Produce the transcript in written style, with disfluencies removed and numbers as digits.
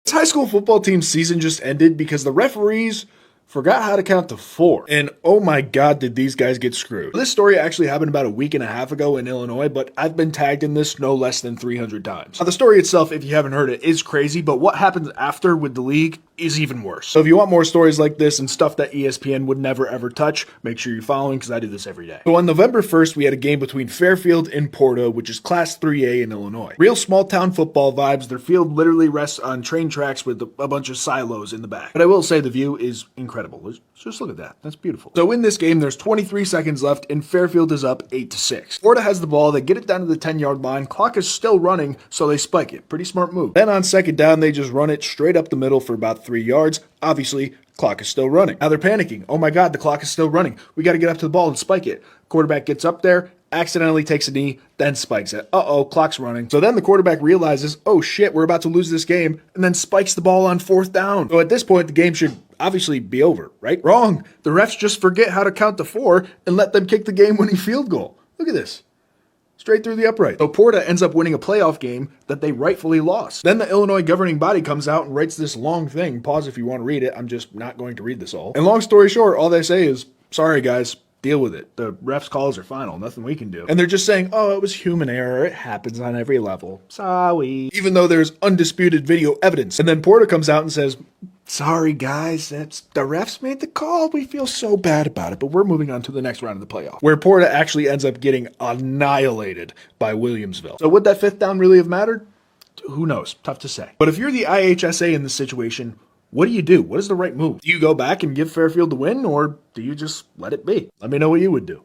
This high school football team season just ended because the referees forgot how to count to 4. And oh my god, did these guys get screwed. This story actually happened about a week and a half ago in Illinois, but I've been tagged in this no less than 300 times. Now, the story itself, if you haven't heard it, is crazy, but what happens after with the league is even worse. So if you want more stories like this and stuff that ESPN would never ever touch, make sure you're following because I do this every day. So on November 1st, we had a game between Fairfield and Porta, which is Class 3A in Illinois. Real small town football vibes. Their field literally rests on train tracks with a bunch of silos in the back. But I will say the view is incredible. Just look at that. That's beautiful. So in this game, there's 23 seconds left and Fairfield is up 8-6. Porta has the ball. They get it down to the 10-yard line. Clock is still running, so they spike it. Pretty smart move. Then on second down, they just run it straight up the middle for about 3 yards. Obviously, clock is still running. Now they're panicking. Oh my god, the clock is still running. We got to get up to the ball and spike it. Quarterback gets up there, accidentally takes a knee, then spikes it. Uh-oh, clock's running. So then the quarterback realizes, oh shit, we're about to lose this game, and then spikes the ball on 4th down. So at this point, the game should obviously be over, right? Wrong. The refs just forget how to count to 4 and let them kick the game-winning field goal. Look at this. Straight through the upright. So Porta ends up winning a playoff game that they rightfully lost. Then the Illinois governing body comes out and writes this long thing. Pause if you want to read it. I'm just not going to read this all. And long story short, all they say is, sorry guys, deal with it. The refs' calls are final. Nothing we can do. And they're just saying, oh, it was human error. It happens on every level. Sorry. Even though there's undisputed video evidence. And then Porta comes out and says, sorry guys, the refs made the call. We feel so bad about it, but we're moving on to the next round of the playoff, where Porta actually ends up getting annihilated by Williamsville. So would that 5th down really have mattered? Who knows? Tough to say. But if you're the IHSA in this situation, what do? What is the right move? Do you go back and give Fairfield the win, or do you just let it be? Let me know what you would do.